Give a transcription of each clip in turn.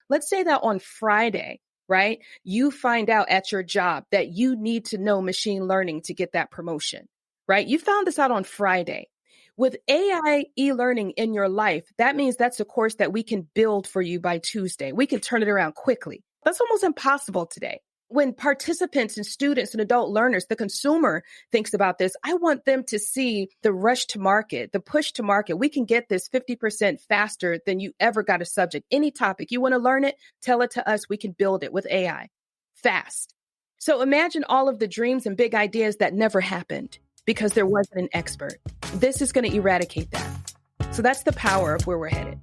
Let's say that on Friday, right, you find out at your job that you need to know machine learning to get that promotion, right? You found this out on Friday. With AI e-learning in your life, that means that's a course that we can build for you by Tuesday. We can turn it around quickly. That's almost impossible today. When participants and students and adult learners, the consumer thinks about this, I want them to see the rush to market, the push to market. We can get this 50% faster than you ever got a subject. Any topic, you want to learn it, tell it to us. We can build it with AI fast. So imagine all of the dreams and big ideas that never happened because there wasn't an expert. This is going to eradicate that. So that's the power of where we're headed.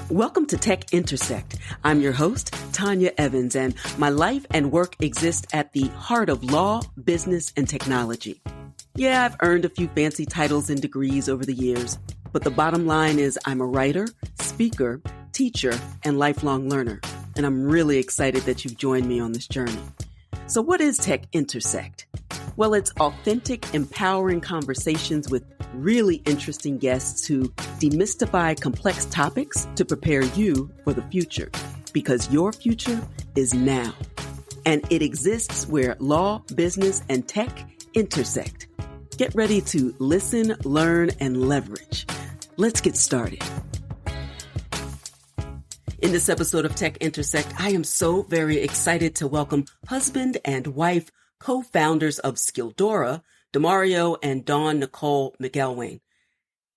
Welcome to Tech Intersect. I'm your host, Tanya Evans, and my life and work exist at the heart of law, business, and technology. Yeah, I've earned a few fancy titles and degrees over the years, but the bottom line is I'm a writer, speaker, teacher, and lifelong learner, and I'm really excited that you've joined me on this journey. So what is Tech Intersect? Well, it's authentic, empowering conversations with really interesting guests who demystify complex topics to prepare you for the future, because your future is now. And it exists where law, business, and tech intersect. Get ready to listen, learn, and leverage. Let's get started. In this episode of Tech Intersect, I am so very excited to welcome husband and wife, co-founders of S.E.C.U.R.E, DeMario and Dawn Nicole McIlwain,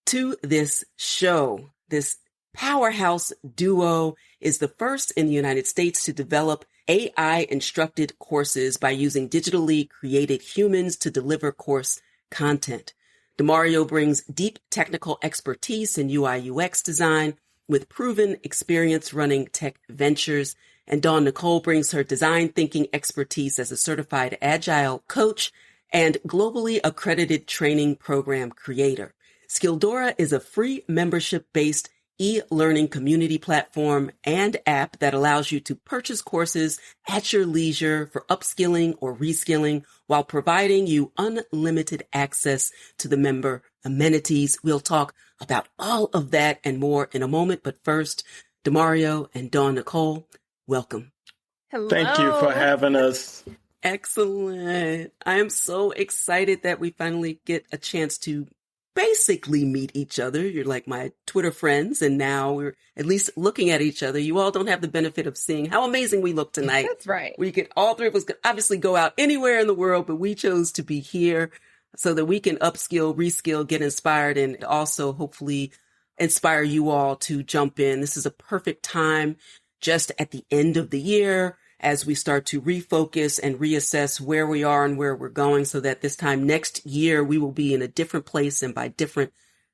to this show. This powerhouse duo is the first in the United States to develop AI-instructed courses by using digitally created humans to deliver course content. DeMario brings deep technical expertise in UI/UX design with proven experience running tech ventures, and Dawn Nicole brings her design thinking expertise as a certified Agile coach and globally accredited training program creator. S.E.C.U.R.E is a free membership-based e-learning community platform and app that allows you to purchase courses at your leisure for upskilling or reskilling while providing you unlimited access to the member amenities. We'll talk about all of that and more in a moment. But first, DeMario and Dawn Nicole, welcome. Hello. Thank you for having us. Excellent. I am so excited that we finally get a chance to basically meet each other. You're like my Twitter friends, and now we're at least looking at each other. You all don't have the benefit of seeing how amazing we look tonight. That's right. All three of us could obviously go out anywhere in the world, but we chose to be here so that we can upskill, reskill, get inspired, and also hopefully inspire you all to jump in. This is a perfect time just at the end of the year as we start to refocus and reassess where we are and where we're going, so that this time next year we will be in a different place. And by different,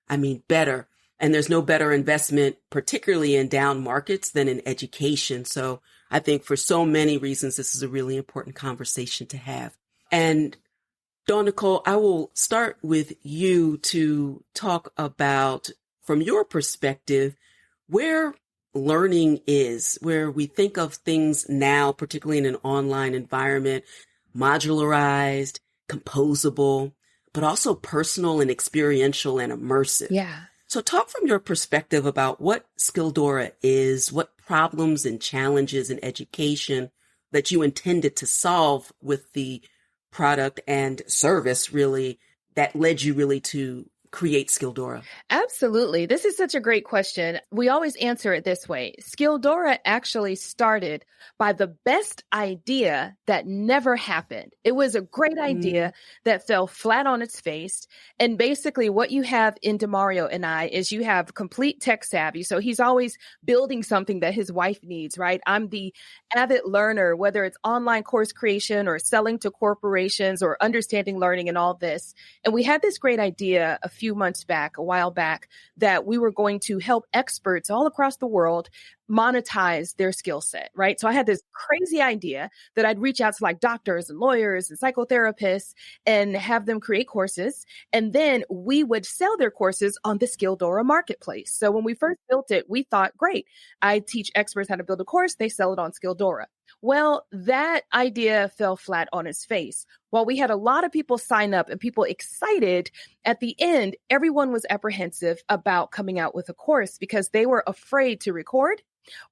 I mean better. And there's no better investment, particularly in down markets, than in education. So I think for so many reasons, this is a really important conversation to have. And Dawn Nicole, I will start with you to talk about, from your perspective, where learning is, where we think of things now, particularly in an online environment, modularized, composable, but also personal and experiential and immersive. Yeah. So talk from your perspective about what S.E.C.U.R.E is, what problems and challenges in education that you intended to solve with the product and service really that led you really to create S.E.C.U.R.E? Absolutely. This is such a great question. We always answer it this way. S.E.C.U.R.E actually started by the best idea that never happened. It was a great idea that fell flat on its face. And basically what you have in DeMario and I is you have complete tech savvy. So he's always building something that his wife needs, right? I'm the avid learner, whether it's online course creation or selling to corporations or understanding learning and all this. And we had this great idea a while back, that we were going to help experts all across the world monetize their skill set, right? So I had this crazy idea that I'd reach out to like doctors and lawyers and psychotherapists and have them create courses. And then we would sell their courses on the S.E.C.U.R.E marketplace. So when we first built it, we thought, great, I teach experts how to build a course. They sell it on S.E.C.U.R.E. Well, that idea fell flat on its face. while we had a lot of people sign up and people excited, at the end, everyone was apprehensive about coming out with a course because they were afraid to record,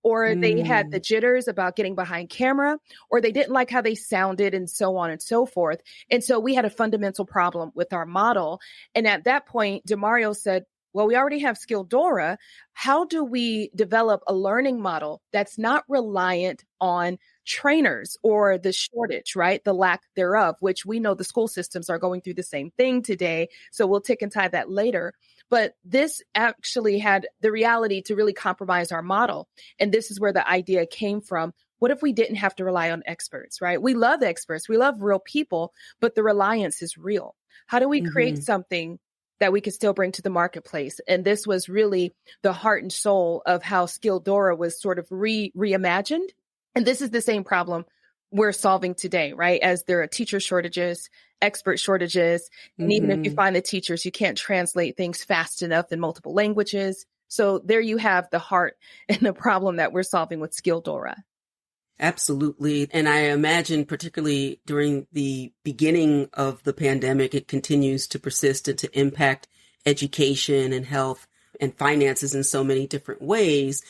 or they had the jitters about getting behind camera, or they didn't like how they sounded, and so on and so forth. And so we had a fundamental problem with our model. And at that point, DeMario said, well, we already have S.E.C.U.R.E. How do we develop a learning model that's not reliant on trainers or the shortage, right? The lack thereof, which we know the school systems are going through the same thing today. So we'll tick and tie that later. But this actually had the reality to really compromise our model. And this is where the idea came from. What if we didn't have to rely on experts, right? We love experts. We love real people, but the reliance is real. How do we create something that we could still bring to the marketplace? And this was really the heart and soul of how S.E.C.U.R.E. was sort of reimagined. And this is the same problem we're solving today, right? As there are teacher shortages, expert shortages, and even if you find the teachers, you can't translate things fast enough in multiple languages. So there you have the heart and the problem that we're solving with S.E.C.U.R.E. Absolutely. And I imagine particularly during the beginning of the pandemic, it continues to persist and to impact education and health and finances in so many different ways.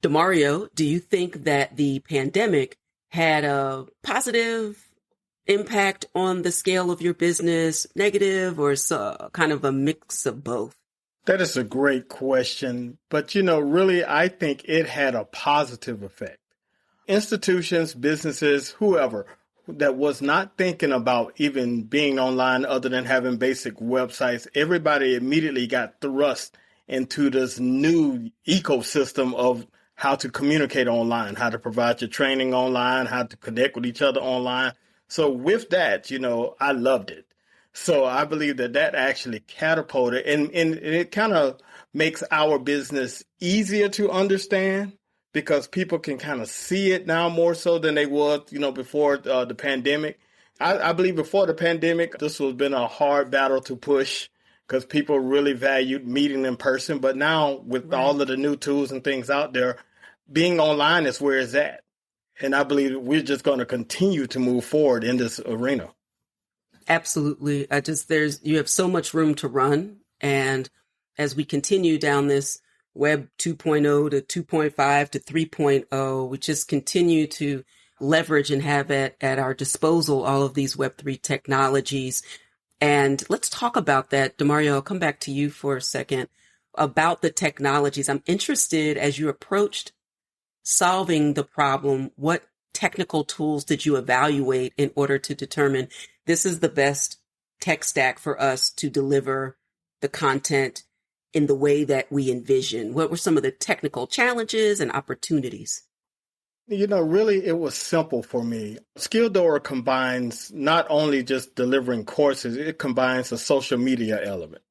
DeMario, do you think that the pandemic had a positive impact on the scale of your business, negative, or kind of a mix of both? That is a great question. But, really, I think it had a positive effect. Institutions, businesses, whoever that was not thinking about even being online other than having basic websites, everybody immediately got thrust into this new ecosystem of how to communicate online, how to provide your training online, how to connect with each other online. So with that, I loved it. So I believe that actually catapulted and it kind of makes our business easier to understand, because people can kind of see it now more so than they would, before the pandemic. I believe before the pandemic, this has been a hard battle to push because people really valued meeting in person. But now with all of the new tools and things out there, being online is where it's at. And I believe we're just going to continue to move forward in this arena. Absolutely. You have so much room to run. And as we continue down this Web 2.0 to 2.5 to 3.0, we just continue to leverage and have at our disposal all of these Web3 technologies. And let's talk about that. DeMario, I'll come back to you for a second about the technologies. I'm interested, as you approached solving the problem, what technical tools did you evaluate in order to determine this is the best tech stack for us to deliver the content in the way that we envision? What were some of the technical challenges and opportunities? Really, it was simple for me. S.E.C.U.R.E. combines not only just delivering courses, it combines a social media element.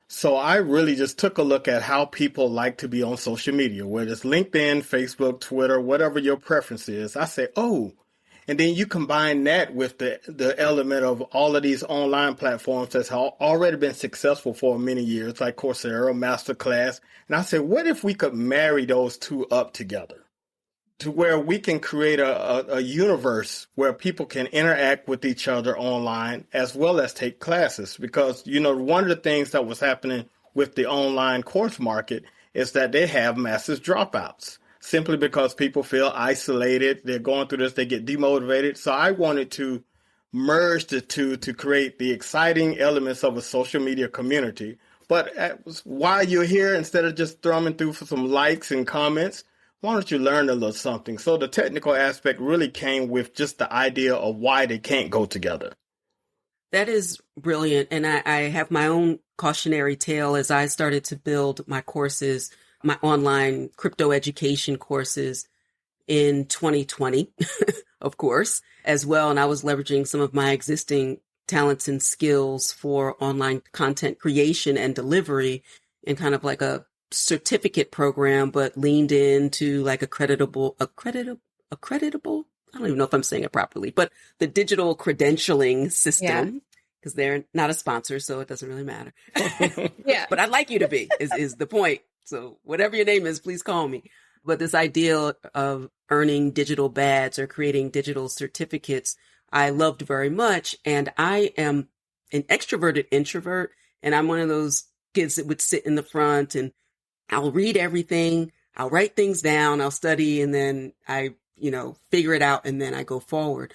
So I really just took a look at how people like to be on social media, whether it's LinkedIn, Facebook, Twitter, whatever your preference is. I say, and then you combine that with the element of all of these online platforms that's already been successful for many years, like Coursera, Masterclass. And I said, what if we could marry those two up together to where we can create a universe where people can interact with each other online as well as take classes? Because, one of the things that was happening with the online course market is that they have massive dropouts. Simply because people feel isolated, they're going through this, they get demotivated. So I wanted to merge the two to create the exciting elements of a social media community. But while you're here, instead of just thrumming through for some likes and comments, why don't you learn a little something? So the technical aspect really came with just the idea of why they can't go together. That is brilliant. And I have my own cautionary tale as I started to build my courses, my online crypto education courses in 2020, of course, as well. And I was leveraging some of my existing talents and skills for online content creation and delivery in kind of like a certificate program, but leaned into like accreditable. I don't even know if I'm saying it properly, but the digital credentialing system, because they're not a sponsor, so it doesn't really matter. But I'd like you to be, is the point. So whatever your name is, please call me. But this idea of earning digital badges or creating digital certificates I loved very much. And I am an extroverted introvert. And I'm one of those kids that would sit in the front and I'll read everything. I'll write things down. I'll study. And then I, figure it out. And then I go forward.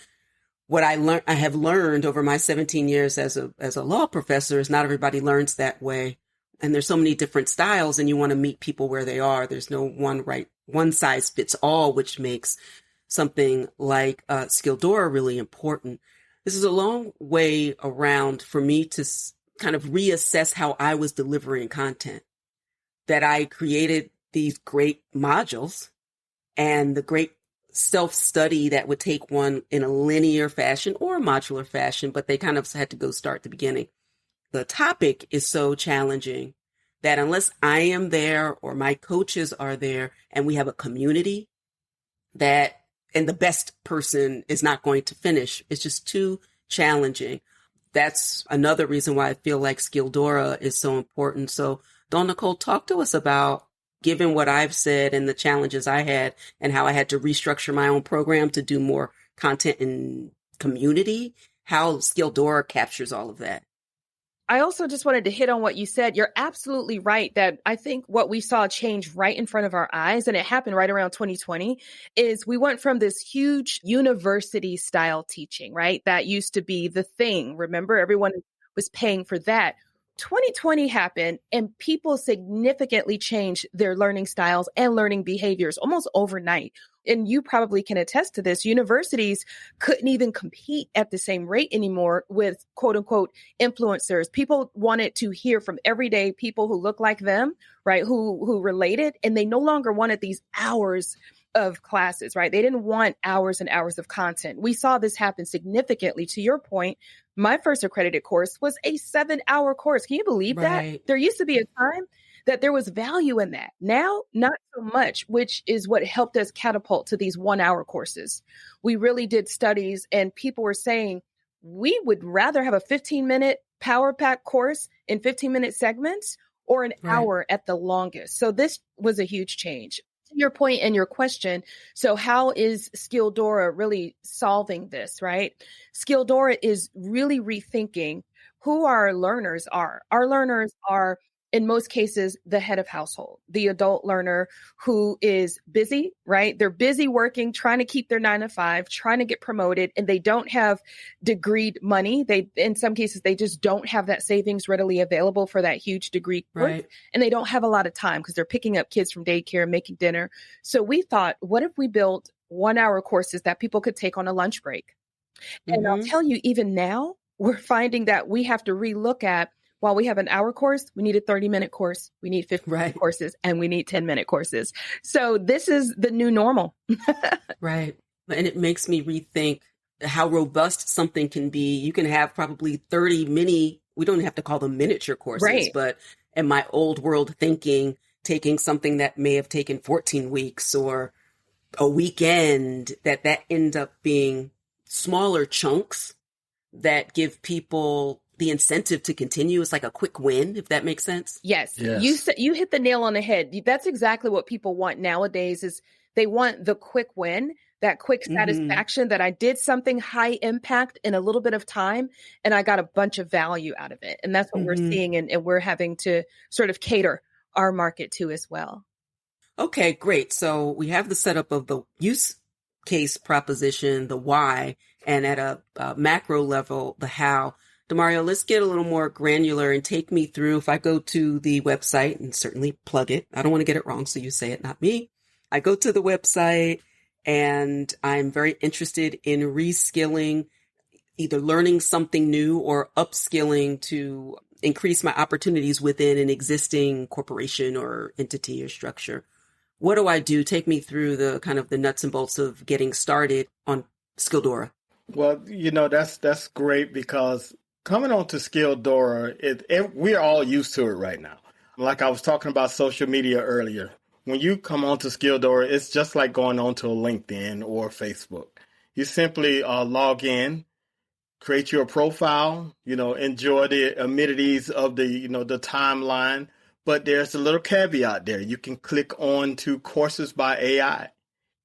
What I have learned over my 17 years as a law professor is not everybody learns that way. And there's so many different styles and you want to meet people where they are. There's no one size fits all, which makes something like S.E.C.U.R.E really important. This is a long way around for me to kind of reassess how I was delivering content, that I created these great modules and the great self-study that would take one in a linear fashion or a modular fashion, but they kind of had to go start at the beginning. The topic is so challenging that unless I am there or my coaches are there and we have a community and the best person is not going to finish, it's just too challenging. That's another reason why I feel like S.E.C.U.R.E is so important. So Dawn Nicole, talk to us about, given what I've said and the challenges I had and how I had to restructure my own program to do more content and community, how S.E.C.U.R.E captures all of that. I also just wanted to hit on what you said. You're absolutely right that I think what we saw change right in front of our eyes, and it happened right around 2020, is we went from this huge university style teaching, right? That used to be the thing. Remember, everyone was paying for that. 2020 happened and people significantly changed their learning styles and learning behaviors almost overnight. And you probably can attest to this. Universities couldn't even compete at the same rate anymore with quote unquote influencers. People wanted to hear from everyday people who look like them, right? Who related, and they no longer wanted these hours of classes, right? They didn't want hours and hours of content. We saw this happen significantly. To your point, my first accredited course was a 7-hour course. Can you believe that? There used to be a time that there was value in that. Now, not so much, which is what helped us catapult to these 1-hour courses. We really did studies and people were saying, we would rather have a 15-minute power pack course in 15-minute segments or an hour at the longest. So this was a huge change. To your point and your question, so how is S.E.C.U.R.E really solving this, right? S.E.C.U.R.E is really rethinking who our learners are. Our learners are, in most cases, the head of household, the adult learner who is busy, right? They're busy working, trying to keep their 9-to-5, trying to get promoted, and they don't have degreed money. In some cases, they just don't have that savings readily available for that huge degree course, and they don't have a lot of time because they're picking up kids from daycare, making dinner. So we thought, what if we built 1-hour courses that people could take on a lunch break? And I'll tell you, even now, we're finding that we have to relook at, while we have an hour course, we need a 30-minute course, we need 50-minute courses, and we need 10-minute courses. So this is the new normal. Right. And it makes me rethink how robust something can be. You can have probably 30 we don't have to call them miniature courses, but in my old world thinking, taking something that may have taken 14 weeks or a weekend, that end up being smaller chunks that give people the incentive to continue. It's like a quick win, if that makes sense. Yes. You hit the nail on the head. That's exactly what people want nowadays, is they want the quick win, that quick satisfaction that I did something high impact in a little bit of time and I got a bunch of value out of it. And that's what we're seeing, and we're having to sort of cater our market to as well. Okay, great. So we have the setup of the use case proposition, the why, and at a macro level, the how. DeMario, let's get a little more granular and take me through. If I go to the website, and certainly plug it, I don't want to get it wrong, so you say it, not me. I go to the website and I'm very interested in reskilling, either learning something new or upskilling to increase my opportunities within an existing corporation or entity or structure. What do I do? Take me through the kind of the nuts and bolts of getting started on S.E.C.U.R.E. Well, that's great, because coming on to S.E.C.U.R.E, we're all used to it right now. Like I was talking about social media earlier. When you come on to S.E.C.U.R.E, it's just like going on to a LinkedIn or Facebook. You simply log in, create your profile, enjoy the amenities of the timeline. But there's a little caveat there. You can click on to courses by AI.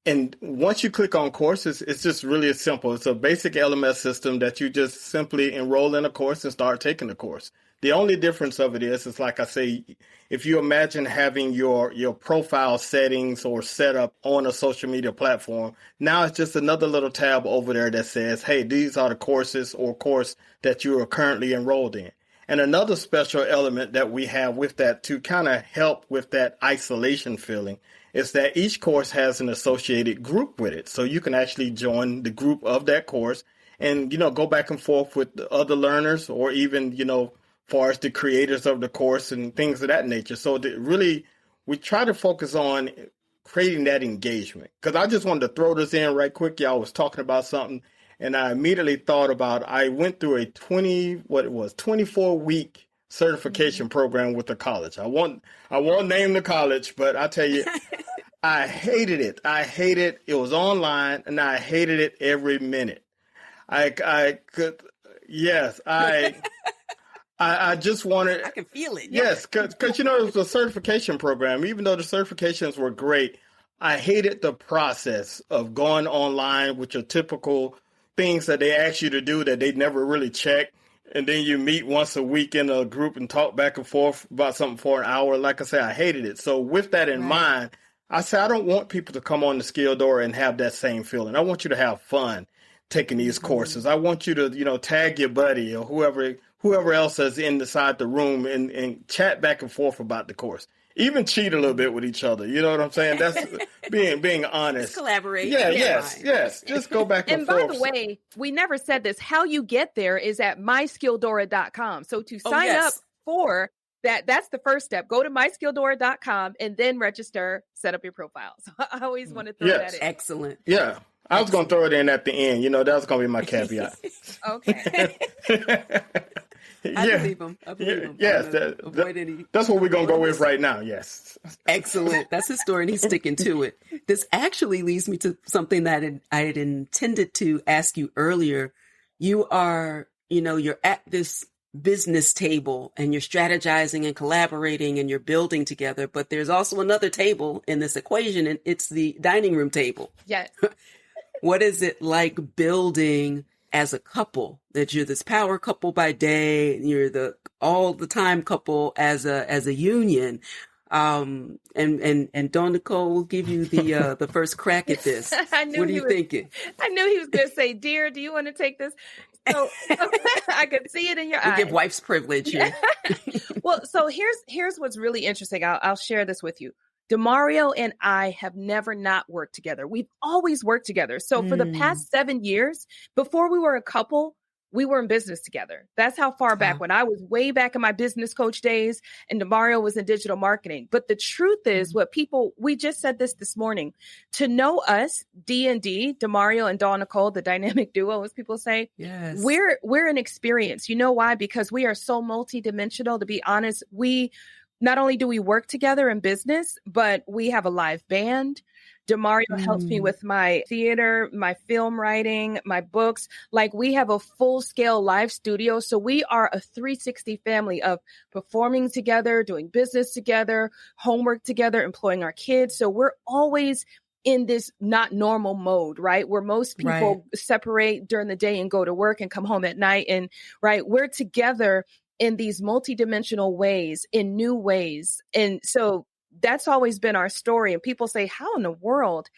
And once you click on courses, it's just really simple. It's a basic LMS system that you just simply enroll in a course and start taking the course. The only difference of it is like I say, if you imagine having your profile settings or setup on a social media platform, now it's just another little tab over there that says, hey, these are the courses or course that you are currently enrolled in. And another special element that we have with that to kind of help with that isolation feeling is that each course has an associated group with it. So you can actually join the group of that course and, go back and forth with the other learners or even, far as the creators of the course and things of that nature. So really, we try to focus on creating that engagement. Because I just wanted to throw this in right quick. Y'all was talking about something, and I immediately thought about, I went through a 24-week certification program with the college. I won't name the college, but I tell you, I hated it. It was online, and I hated it every minute. I just wanted. I can feel it. Yes, because it was a certification program. Even though the certifications were great, I hated the process of going online with your typical things that they ask you to do that they never really check. And then you meet once a week in a group and talk back and forth about something for an hour. Like I said, I hated it. So with that in mind, I said, I don't want people to come on the S.E.C.U.R.E and have that same feeling. I want you to have fun taking these courses. I want you to, tag your buddy or whoever else is inside the room and chat back and forth about the course. Even cheat a little bit with each other. You know what I'm saying? That's being honest. Just collaborate. Yeah, yes. Just go back and forth. And by the way, we never said this. How you get there is at myskilldora.com. So to sign up for that, that's the first step. Go to myskilldora.com and then register, set up your profile. So I always want to throw that in. Excellent. Yeah. I was going to throw it in at the end. That was going to be my caveat. Okay. I believe him. Yes, that's what we're going to go with right now. Yes. Excellent. That's his story, and he's sticking to it. This actually leads me to something that I had intended to ask you earlier. You are, you're at this business table and you're strategizing and collaborating and you're building together, but there's also another table in this equation, and it's the dining room table. Yes. What is it like building as a couple, that you're this power couple by day, and you're the all the time couple as a union? And Dawn Nicole will give you the first crack at this. What are you thinking? I knew he was going to say, "Dear, do you want to take this?" So I could see it in your eyes. We give wife's privilege here. Well, so here's what's really interesting. I'll share this with you. DeMario and I have never not worked together. We've always worked together. So for the past 7 years, before we were a couple, we were in business together. That's how far back, when I was way back in my business coach days and DeMario was in digital marketing. But the truth is we just said this morning, to know us, D&D, DeMario and Dawn Nicole, the dynamic duo, as people say, yes, we're an experience. You know why? Because we are so multidimensional. To be honest, not only do we work together in business, but we have a live band. DeMario helps me with my theater, my film writing, my books. Like, we have a full scale live studio. So we are a 360 family of performing together, doing business together, homework together, employing our kids. So we're always in this not normal mode, right? Where most people separate during the day and go to work and come home at night. And we're together in these multidimensional ways, in new ways. And so that's always been our story. And people say, how in the world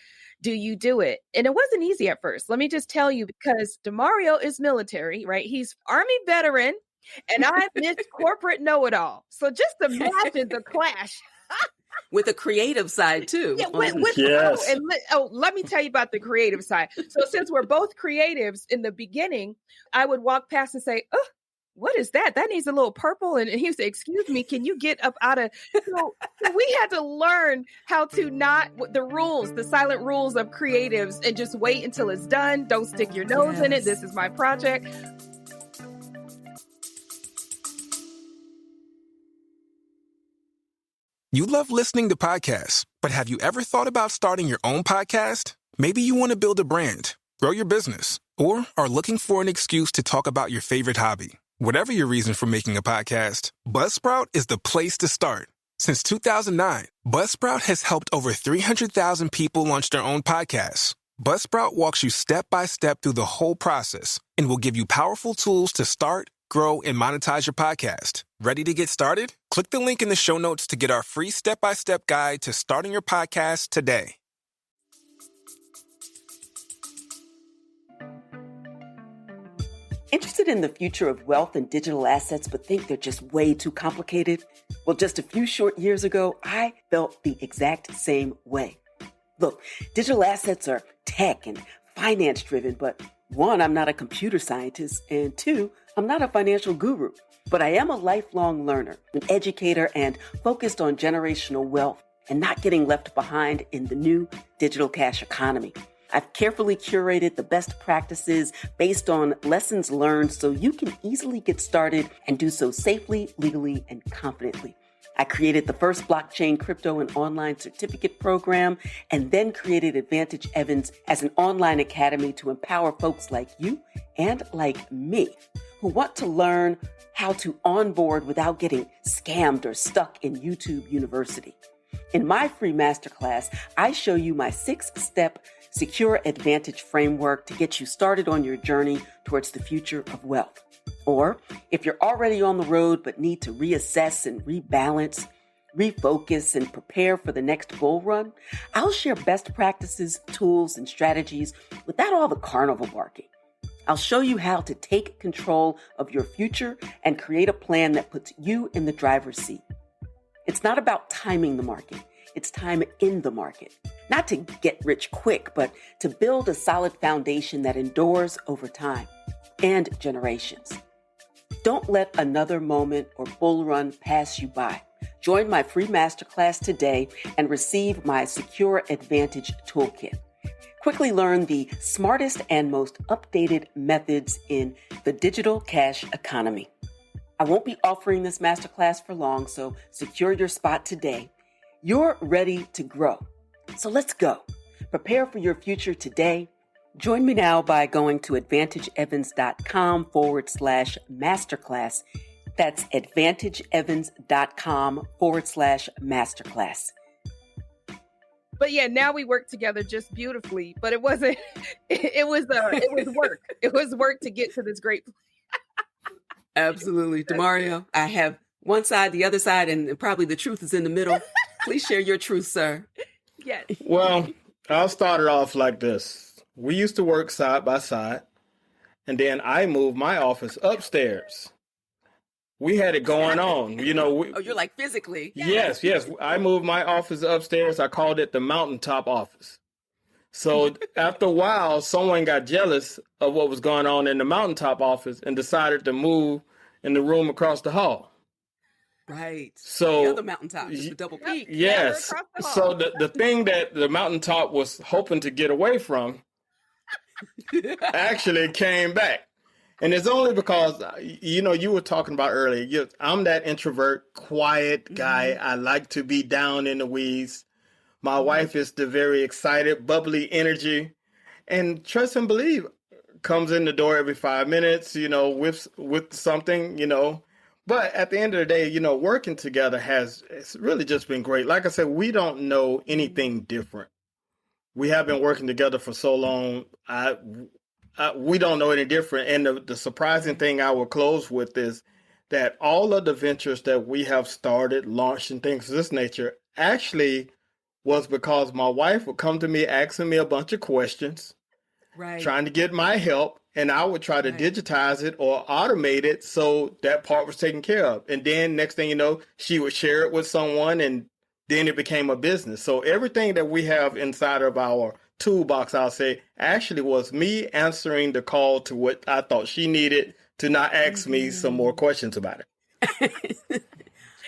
do you do it? And it wasn't easy at first. Let me just tell you, because DeMario is military, right? He's Army veteran, and I'm this corporate know-it-all. So just imagine the clash. With a creative side too. Yeah, yes. Let me tell you about the creative side. So since we're both creatives, in the beginning, I would walk past and say, oh, what is that? That needs a little purple. And he would say, excuse me, can you get up out of... So we had to learn how to the silent rules of creatives, and just wait until it's done. Don't stick your nose in it. This is my project. You love listening to podcasts, but have you ever thought about starting your own podcast? Maybe you want to build a brand, grow your business, or are looking for an excuse to talk about your favorite hobby. Whatever your reason for making a podcast, Buzzsprout is the place to start. Since 2009, Buzzsprout has helped over 300,000 people launch their own podcasts. Buzzsprout walks you step by step through the whole process and will give you powerful tools to start, grow, and monetize your podcast. Ready to get started? Click the link in the show notes to get our free step-by-step guide to starting your podcast today. Interested in the future of wealth and digital assets, but think they're just way too complicated? Well, just a few short years ago, I felt the exact same way. Look, digital assets are tech and finance driven, but one, I'm not a computer scientist, and two, I'm not a financial guru. But I am a lifelong learner, an educator, and focused on generational wealth and not getting left behind in the new digital cash economy. I've carefully curated the best practices based on lessons learned so you can easily get started and do so safely, legally, and confidently. I created the first blockchain, crypto, and online certificate program, and then created Advantage Evans as an online academy to empower folks like you and like me who want to learn how to onboard without getting scammed or stuck in YouTube University. In my free masterclass, I show you my 6-step secure advantage framework to get you started on your journey towards the future of wealth. Or if you're already on the road but need to reassess and rebalance, refocus, and prepare for the next bull run, I'll share best practices, tools, and strategies without all the carnival barking. I'll show you how to take control of your future and create a plan that puts you in the driver's seat. It's not about timing the market. It's time in the market. Not to get rich quick, but to build a solid foundation that endures over time and generations. Don't let another moment or bull run pass you by. Join my free masterclass today and receive my Secure Advantage Toolkit. Quickly learn the smartest and most updated methods in the digital cash economy. I won't be offering this masterclass for long, so secure your spot today. You're ready to grow. So let's go. Prepare for your future today. Join me now by going to advantageevans.com/masterclass. That's advantageevans.com/masterclass. But yeah, now we work together just beautifully. But it wasn't. It was work. It was work to get to this great place. Absolutely, DeMario. I have one side, the other side, and probably the truth is in the middle. Please share your truth, sir. Yes. Well, I'll start it off like this. We used to work side by side, and then I moved my office upstairs. We had it going on, you're like physically. Yes. I moved my office upstairs. I called it the mountaintop office. So after a while, someone got jealous of what was going on in the mountaintop office and decided to move in the room across the hall. Right. So the other mountaintop, just a double peak. Yes. So the thing that the mountaintop was hoping to get away from actually came back. And it's only because, you were talking about earlier, I'm that introvert, quiet guy. I like to be down in the weeds. My wife is the very excited, bubbly energy. And trust and believe comes in the door every 5 minutes, with something, But at the end of the day, working together it's really just been great. Like I said, we don't know anything different. We have been working together for so long. We don't know any different. And the surprising thing I will close with is that all of the ventures that we have started, launched, and things of this nature actually was because my wife would come to me asking me a bunch of questions, right, trying to get my help. And I would try to digitize it or automate it so that part was taken care of. And then next thing you know, she would share it with someone and then it became a business. So everything that we have inside of our toolbox, I'll say, actually was me answering the call to what I thought she needed to not ask me some more questions about it.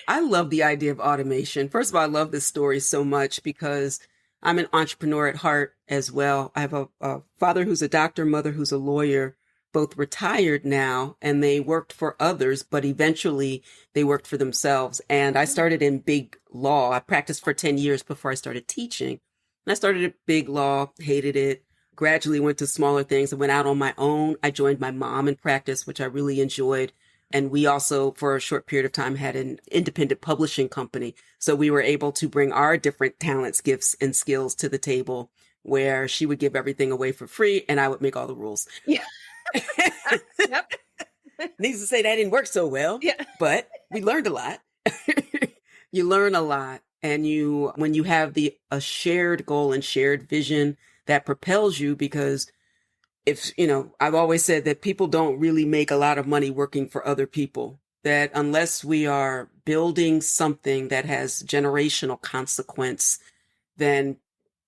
I love the idea of automation. First of all, I love this story so much because I'm an entrepreneur at heart as well. I have a father who's a doctor, mother who's a lawyer, both retired now, and they worked for others, but eventually they worked for themselves. And I started in big law. I practiced for 10 years before I started teaching. And I started at big law, hated it, gradually went to smaller things and went out on my own. I joined my mom in practice, which I really enjoyed. And we also, for a short period of time, had an independent publishing company. So we were able to bring our different talents, gifts, and skills to the table, where she would give everything away for free and I would make all the rules. Yeah. Yep. Needless to say, that didn't work so well, but we learned a lot. You learn a lot. And when you have a shared goal and shared vision that propels you, because I've always said that people don't really make a lot of money working for other people, that unless we are building something that has generational consequence, then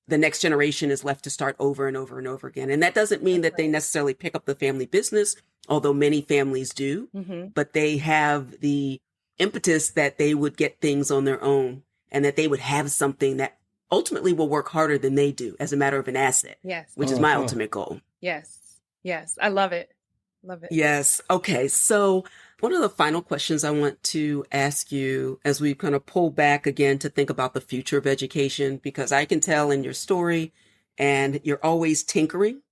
the next generation is left to start over and over and over again. And that doesn't mean that they necessarily pick up the family business, although many families do, but they have the impetus that they would get things on their own and that they would have something that ultimately will work harder than they do as a matter of an asset, which is my ultimate goal. Yes. Yes. I love it. Love it. Yes. Okay. So one of the final questions I want to ask you as we kind of pull back again to think about the future of education, because I can tell in your story and you're always tinkering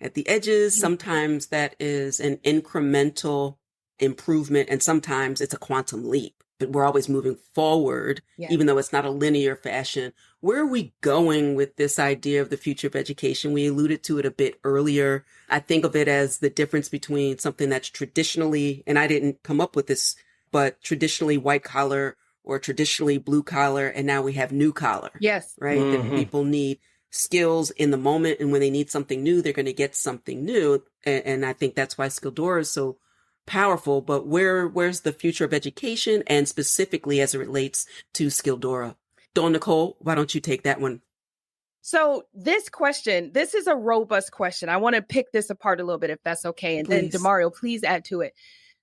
at the edges. Sometimes that is an incremental improvement and sometimes it's a quantum leap. But we're always moving forward, even though it's not a linear fashion. Where are we going with this idea of the future of education? We alluded to it a bit earlier. I think of it as the difference between something that's traditionally, and I didn't come up with this, but traditionally white collar or traditionally blue collar, and now we have new collar. Yes. Right? That people need skills in the moment, and when they need something new, they're going to get something new. And I think that's why S.E.C.U.R.E is so powerful. But where's the future of education, and specifically as it relates to S.E.C.U.R.E? Dawn Nicole, why don't you take that one? So this is a robust question. I want to pick this apart a little bit, if that's okay. And then DeMario, please add to it.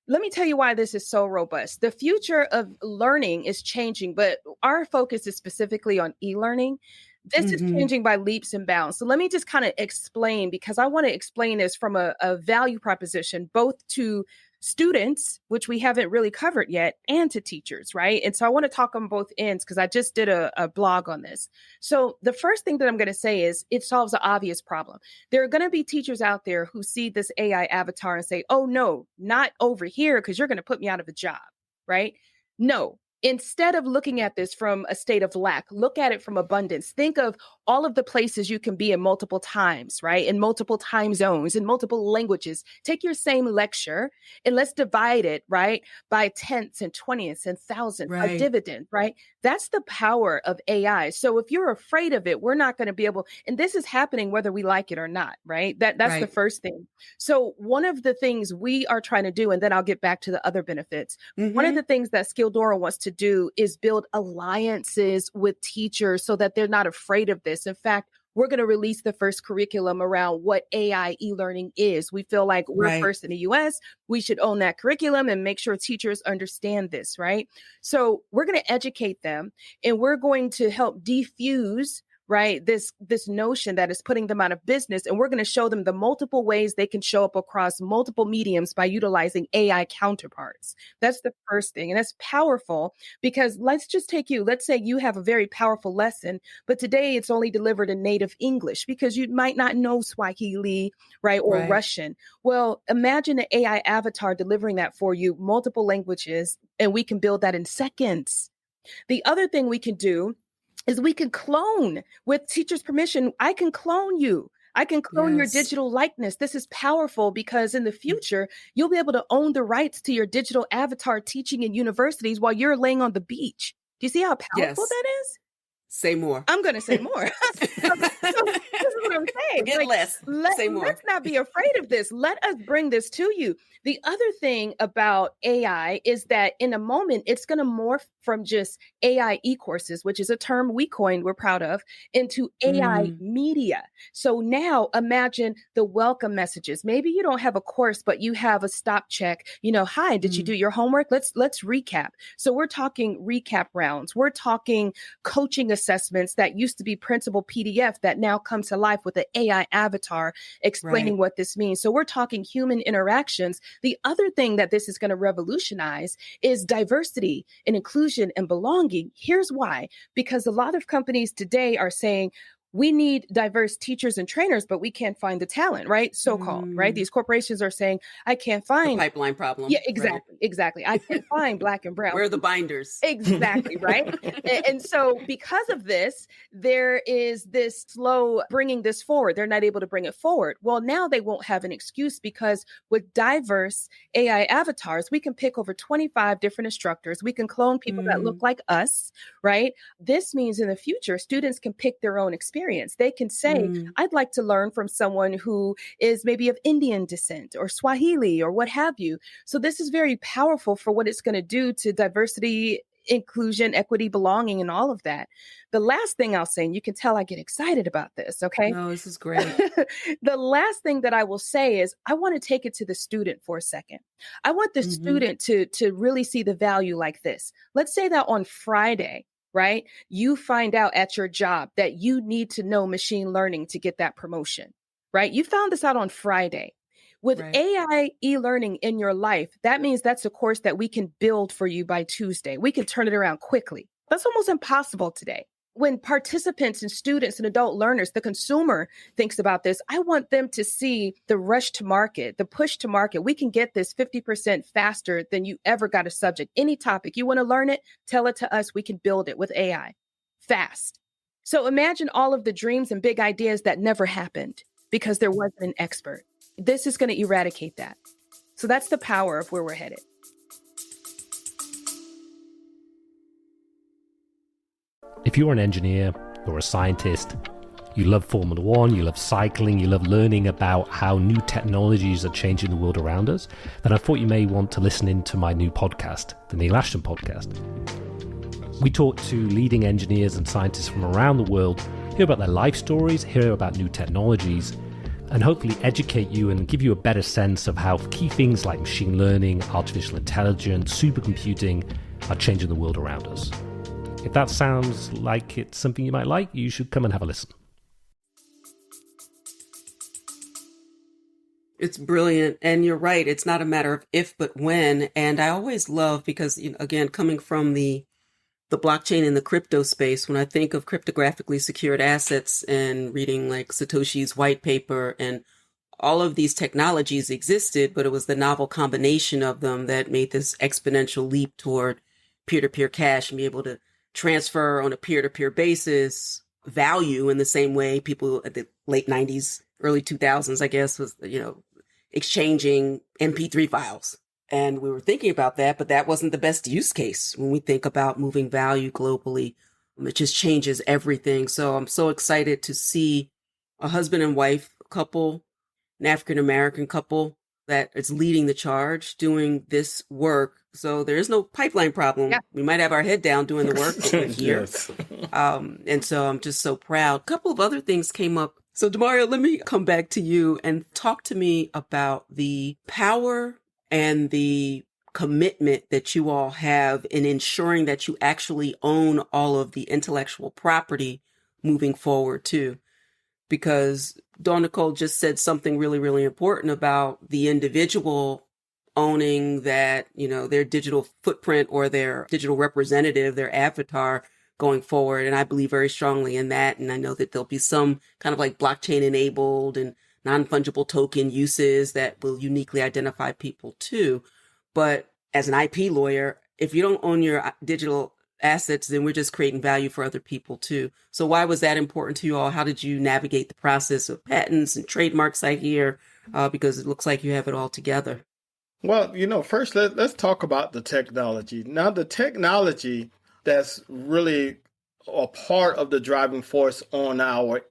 Let me tell you why this is so robust. The future of learning is changing, but our focus is specifically on e-learning. This is changing by leaps and bounds. So let me just kind of explain, because I want to explain this from a value proposition, both to students, which we haven't really covered yet, and to teachers, right? And so I want to talk on both ends because I just did a blog on this. So the first thing that I'm going to say is it solves an obvious problem. There are going to be teachers out there who see this AI avatar and say, oh, no, not over here because you're going to put me out of a job, right? No. Instead of looking at this from a state of lack, look at it from abundance. Think of all of the places you can be in multiple times, right? In multiple time zones, in multiple languages. Take your same lecture and let's divide it, right? By tenths and 20ths and thousandths, by dividend, right? That's the power of AI. So if you're afraid of it, we're not going to be able, and this is happening whether we like it or not, right? That's the first thing. So one of the things we are trying to do, and then I'll get back to the other benefits. One of the things that S.E.C.U.R.E wants to do is build alliances with teachers so that they're not afraid of this. In fact, we're going to release the first curriculum around what AI e-learning is. We feel like we're first in the US. We should own that curriculum and make sure teachers understand this, right? So we're going to educate them and we're going to help defuse this notion that is putting them out of business. And we're going to show them the multiple ways they can show up across multiple mediums by utilizing AI counterparts. That's the first thing. And that's powerful because let's say you have a very powerful lesson, but today it's only delivered in native English because you might not know Swahili, right? Or Russian. Well, imagine an AI avatar delivering that for you, multiple languages, and we can build that in seconds. The other thing we can do is we can clone with teachers' permission. I can clone you. I can clone your digital likeness. This is powerful because in the future, you'll be able to own the rights to your digital avatar teaching in universities while you're laying on the beach. Do you see how powerful that is? Say more. I'm going to say more. So this is what I'm saying. Forget less. Say more. Let's not be afraid of this. Let us bring this to you. The other thing about AI is that in a moment, it's going to morph from just AI e-courses, which is a term we coined, we're proud of, into AI media. So now imagine the welcome messages. Maybe you don't have a course, but you have a stop check. Hi, did you do your homework? Let's recap. So we're talking recap rounds. We're talking coaching assessments that used to be printable PDF that now come to life with an AI avatar explaining what this means. So we're talking human interactions. The other thing that this is going to revolutionize is diversity and inclusion and belonging. Here's why. Because a lot of companies today are saying, we need diverse teachers and trainers, but we can't find the talent, right? So-called, right? These corporations are saying, I can't find the pipeline problem. Yeah, exactly. Right. Exactly. I can't find Black and brown. Where are the binders? Exactly. Right. And so because of this, there is this slow bringing this forward. They're not able to bring it forward. Well, now they won't have an excuse because with diverse AI avatars, we can pick over 25 different instructors. We can clone people that look like us, right? This means in the future, students can pick their own experience. They can say, I'd like to learn from someone who is maybe of Indian descent or Swahili or what have you. So this is very powerful for what it's going to do to diversity, inclusion, equity, belonging, and all of that. The last thing I'll say, and you can tell I get excited about this, okay? No, this is great. The last thing that I will say is I want to take it to the student for a second. I want the student to really see the value like this. Let's say that on Friday, right, you find out at your job that you need to know machine learning to get that promotion, right? You found this out on Friday. With AI e-learning in your life, that means that's a course that we can build for you by Tuesday. We can turn it around quickly. That's almost impossible today. When participants and students and adult learners, the consumer thinks about this, I want them to see the rush to market, the push to market. We can get this 50% faster than you ever got a subject. Any topic, you want to learn it, tell it to us. We can build it with AI fast. So imagine all of the dreams and big ideas that never happened because there wasn't an expert. This is going to eradicate that. So that's the power of where we're headed. If you're an engineer or a scientist, you love Formula One, you love cycling, you love learning about how new technologies are changing the world around us, then I thought you may want to listen into my new podcast, the Neil Ashton Podcast. We talk to leading engineers and scientists from around the world, hear about their life stories, hear about new technologies, and hopefully educate you and give you a better sense of how key things like machine learning, artificial intelligence, supercomputing are changing the world around us. If that sounds like it's something you might like, you should come and have a listen. It's brilliant. And you're right. It's not a matter of if, but when. And I always love because, again, coming from the blockchain and the crypto space, when I think of cryptographically secured assets and reading like Satoshi's white paper and all of these technologies existed, but it was the novel combination of them that made this exponential leap toward peer-to-peer cash and be able to transfer on a peer-to-peer basis value in the same way people at the late 90s, early 2000s, I guess, was, exchanging MP3 files. And we were thinking about that, but that wasn't the best use case when we think about moving value globally. It just changes everything. So I'm so excited to see a husband and wife couple, an African-American couple that is leading the charge, doing this work. So there is no pipeline problem. Yeah. We might have our head down doing the work, but we're here. Yes. And so I'm just so proud. A couple of other things came up. So DeMario, let me come back to you and talk to me about the power and the commitment that you all have in ensuring that you actually own all of the intellectual property moving forward too. Because Dawn Nicole just said something really, really important about the individual owning that, their digital footprint or their digital representative, their avatar going forward. And I believe very strongly in that. And I know that there'll be some kind of like blockchain enabled and non-fungible token uses that will uniquely identify people too. But as an IP lawyer, if you don't own your digital assets, then we're just creating value for other people too. So why was that important to you all? How did you navigate the process of patents and trademarks I hear? Because it looks like you have it all together. Well, first let's talk about the technology. Now, the technology that's really a part of the driving force on our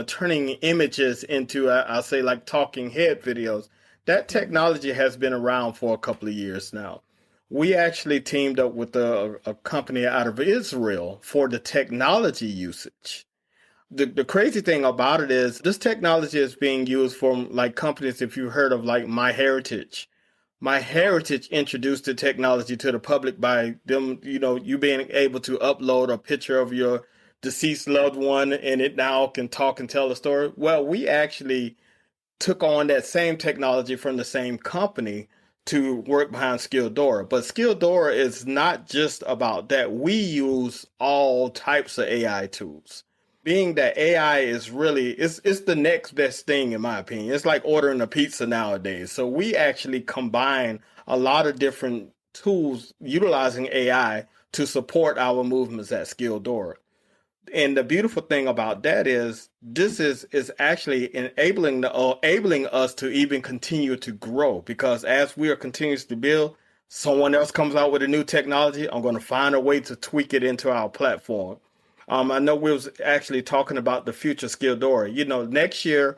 turning images into, I'll say, like talking head videos. That technology has been around for a couple of years now. We actually teamed up with a company out of Israel for the technology usage. The crazy thing about it is this technology is being used from like companies, if you've heard of like MyHeritage. MyHeritage introduced the technology to the public by them, you being able to upload a picture of your deceased loved one and it now can talk and tell a story. Well, we actually took on that same technology from the same company to work behind S.E.C.U.R.E. But S.E.C.U.R.E. is not just about that. We use all types of AI tools. being that AI is really, it's the next best thing, in my opinion. It's like ordering a pizza nowadays. So we actually combine a lot of different tools utilizing AI to support our movements at S.E.C.U.R.E. And the beautiful thing about that is this is actually enabling us to even continue to grow, because as we are continuing to build, someone else comes out with a new technology, I'm going to find a way to tweak it into our platform. I know we was actually talking about the future S.E.C.U.R.E. Next year,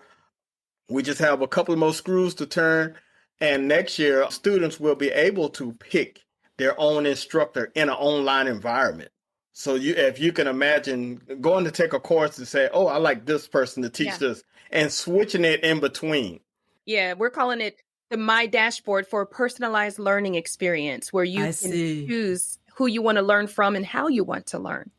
we just have a couple of more screws to turn. And next year, students will be able to pick their own instructor in an online environment. So if you can imagine going to take a course and say, oh, I like this person to teach this, and switching it in between. Yeah, we're calling it the My Dashboard for a personalized learning experience, where you can choose who you want to learn from and how you want to learn.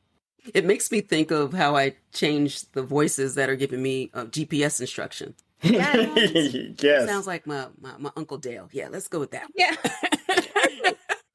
It makes me think of how I changed the voices that are giving me GPS instruction. Yes. Sounds like my Uncle Dale. Yeah, let's go with that. Yeah,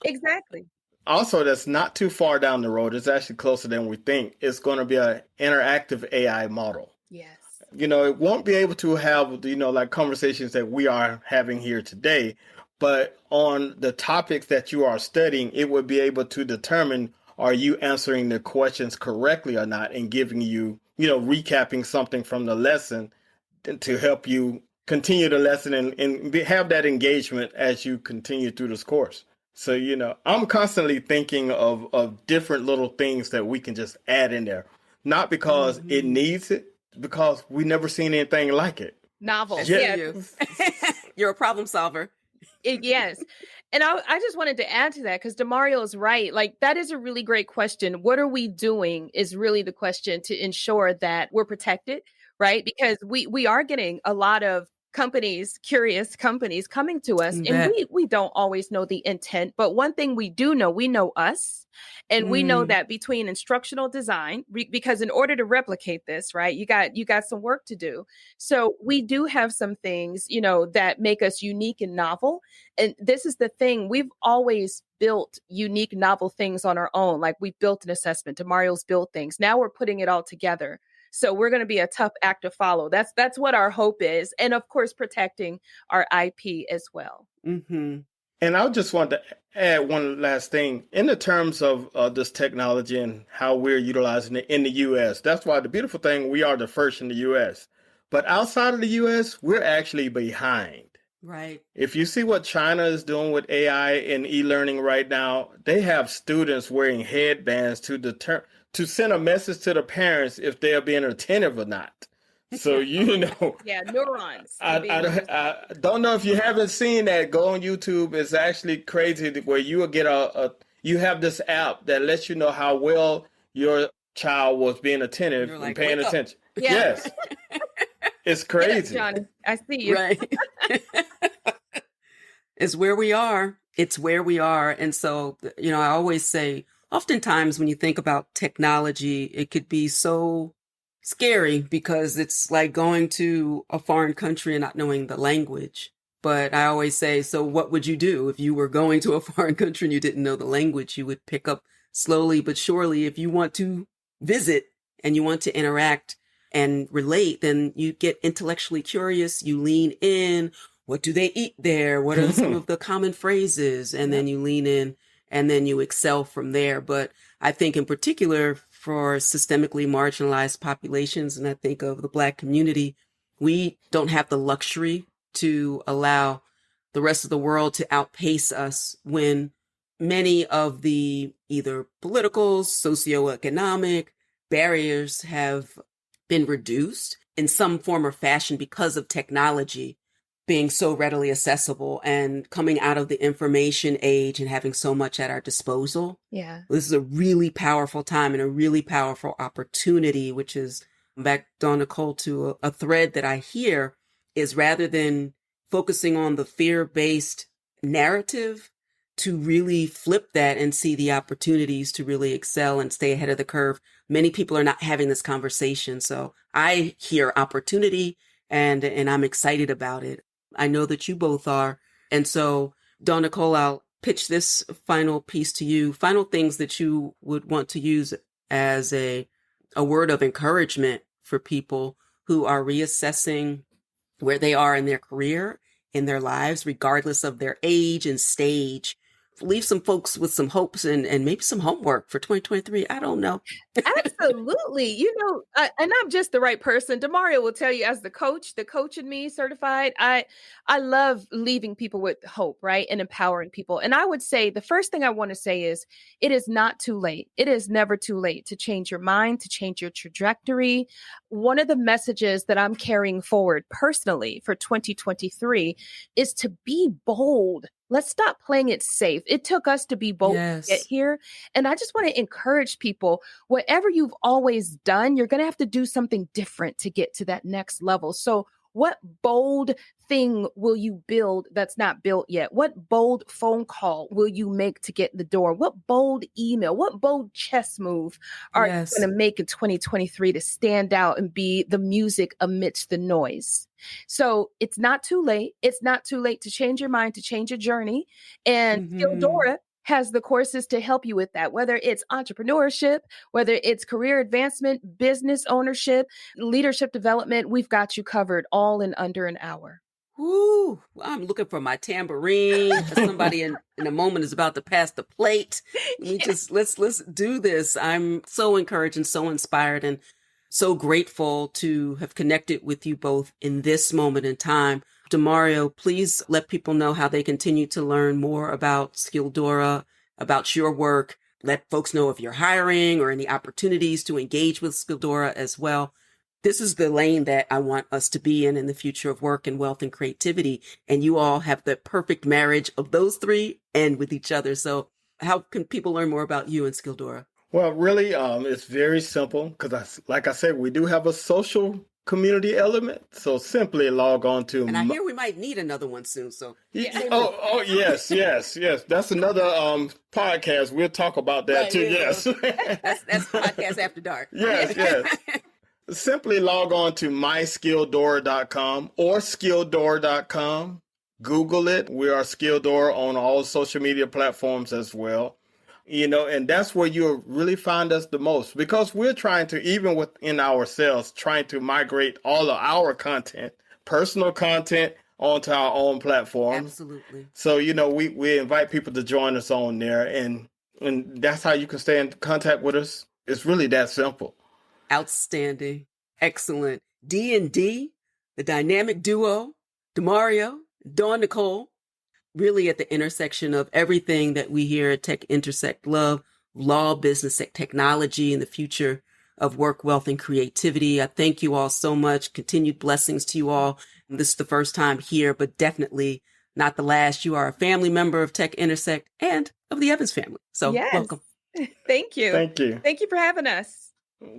exactly. Also, that's not too far down the road. It's actually closer than we think. It's going to be an interactive AI model. Yes. It won't be able to have, like conversations that we are having here today, but on the topics that you are studying, it would be able to determine, are you answering the questions correctly or not, and giving you, recapping something from the lesson to help you continue the lesson and have that engagement as you continue through this course. So, I'm constantly thinking of different little things that we can just add in there, not because it needs it, because we never seen anything like it. Novel. Yeah. You're a problem solver. Yes. And I just wanted to add to that, because DeMario is right. Like, that is a really great question. What are we doing is really the question to ensure that we're protected, right? Because we are getting a lot of curious companies coming to us, and we don't always know the intent. But one thing we do know, we know us, and we know that between instructional design, because in order to replicate this, right, you got some work to do. So we do have some things, that make us unique and novel. And this is the thing, we've always built unique, novel things on our own. Like, we built an assessment, DeMario's built things. Now we're putting it all together. So we're going to be a tough act to follow. That's what our hope is. And of course, protecting our IP as well. Mm-hmm. And I just want to add one last thing in the terms of this technology and how we're utilizing it in the U.S. That's why the beautiful thing, we are the first in the U.S. But outside of the U.S., we're actually behind. Right. If you see what China is doing with AI and e-learning right now, they have students wearing headbands to send a message to the parents if they are being attentive or not. So, Yeah, neurons. I don't know if you haven't seen that. Go on YouTube. It's actually crazy where you will get you have this app that lets you know how well your child was being attentive and paying attention. Yeah. Yes. It's crazy. Yeah, Johnny, I see you. Right. It's where we are. It's where we are. And so, I always say, oftentimes when you think about technology, it could be so scary because it's like going to a foreign country and not knowing the language. But I always say, so what would you do if you were going to a foreign country and you didn't know the language? You would pick up slowly but surely. If you want to visit and you want to interact and relate, then you get intellectually curious. You lean in. What do they eat there? What are some of the common phrases? And then you lean in and then you excel from there. But I think in particular for systemically marginalized populations, and I think of the Black community, we don't have the luxury to allow the rest of the world to outpace us when many of the either political, socioeconomic barriers have been reduced in some form or fashion because of technology being so readily accessible and coming out of the information age and having so much at our disposal. Yeah. This is a really powerful time and a really powerful opportunity, which is back, Dawn Nicole, to a thread that I hear is rather than focusing on the fear-based narrative, to really flip that and see the opportunities to really excel and stay ahead of the curve. Many people are not having this conversation. So I hear opportunity and I'm excited about it. I know that you both are. And so, Dawn Nicole, I'll pitch this final piece to you. Final things that you would want to use as a a word of encouragement for people who are reassessing where they are in their career, in their lives, regardless of their age and stage. Leave some folks with some hopes and maybe some homework for 2023. I don't know. Absolutely. And I'm just the right person. DeMario will tell you, as the coach in me certified, I love leaving people with hope, right? And empowering people. And I would say the first thing I want to say is it is not too late. It is never too late to change your mind, to change your trajectory. One of the messages that I'm carrying forward personally for 2023 is to be bold. Let's stop playing it safe. It took us to be bold to get here. And I just want to encourage people, whatever you've always done, you're going to have to do something different to get to that next level. So what bold thing will you build that's not built yet? What bold phone call will you make to get the door? What bold email? What bold chess move are you going to make in 2023 to stand out and be the music amidst the noise? So it's not too late. It's not too late to change your mind, to change your journey. And S.E.C.U.R.E has the courses to help you with that, whether it's entrepreneurship, whether it's career advancement, business ownership, leadership development. We've got you covered all in under an hour. Ooh, I'm looking for my tambourine. Somebody in a moment is about to pass the plate. Let's do this. I'm so encouraged and so inspired and so grateful to have connected with you both in this moment in time. DeMario, please let people know how they continue to learn more about S.E.C.U.R.E, about your work. Let folks know if you're hiring or any opportunities to engage with S.E.C.U.R.E as well. This is the lane that I want us to be in the future of work and wealth and creativity. And you all have the perfect marriage of those three and with each other. So how can people learn more about you and S.E.C.U.R.E? Well, really, it's very simple because, like I said, we do have a social community element. So simply log on to. And I hear we might need another one soon. So yes. That's another podcast. We'll talk about that too. Yes, that's Podcast After Dark. Yes. Simply log on to myskilldora.com or skilldora.com. Google it. We are S.E.C.U.R.E on all social media platforms as well. And that's where you'll really find us the most, because we're trying to, even within ourselves, trying to migrate all of our content, personal content, onto our own platform. Absolutely. So, we invite people to join us on there, and that's how you can stay in contact with us. It's really that simple. Outstanding. Excellent. D&D, the dynamic duo, DeMario, Dawn Nicole, really at the intersection of everything that we here at Tech Intersect love, law, business, technology, and the future of work, wealth, and creativity. I thank you all so much. Continued blessings to you all. And this is the first time here, but definitely not the last. You are a family member of Tech Intersect and of the Evans family. So welcome. Thank you. Thank you. Thank you for having us.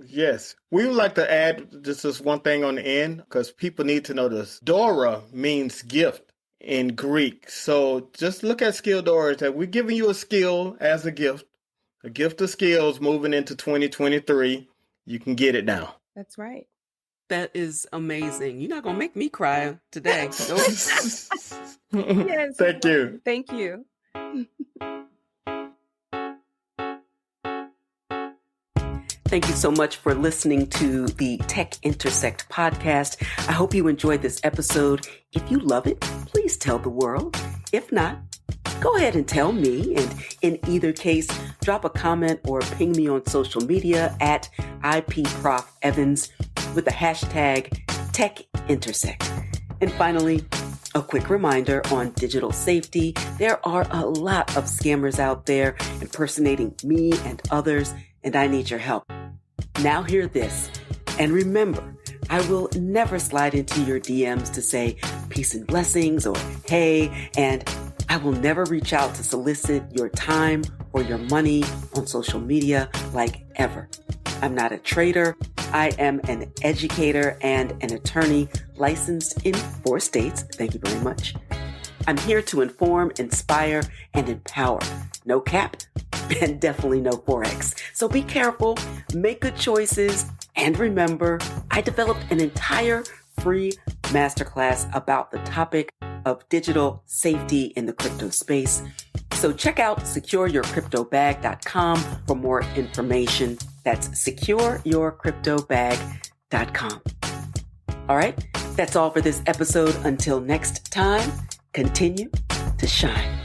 Yes. We would like to add just one thing on the end, because people need to know this. Dora means gift in Greek. So just look at S.E.C.U.R.E that we're giving you a skill as a gift of skills moving into 2023. You can get it now. That's right. That is amazing. You're not going to make me cry today. Yes. Thank you. Thank you. Thank you so much for listening to the Tech Intersect podcast. I hope you enjoyed this episode. If you love it, please tell the world. If not, go ahead and tell me. And in either case, drop a comment or ping me on social media at IPProfEvans with the hashtag Tech Intersect. And finally, a quick reminder on digital safety. There are a lot of scammers out there impersonating me and others, and I need your help. Now hear this, and remember, I will never slide into your DMs to say peace and blessings or hey, and I will never reach out to solicit your time or your money on social media like ever. I'm not a trader. I am an educator and an attorney licensed in 4 states. Thank you very much. I'm here to inform, inspire, and empower. No cap, and definitely no Forex. So be careful, make good choices, and remember, I developed an entire free masterclass about the topic of digital safety in the crypto space. So check out secureyourcryptobag.com for more information. That's secureyourcryptobag.com. All right, that's all for this episode. Until next time, continue to shine.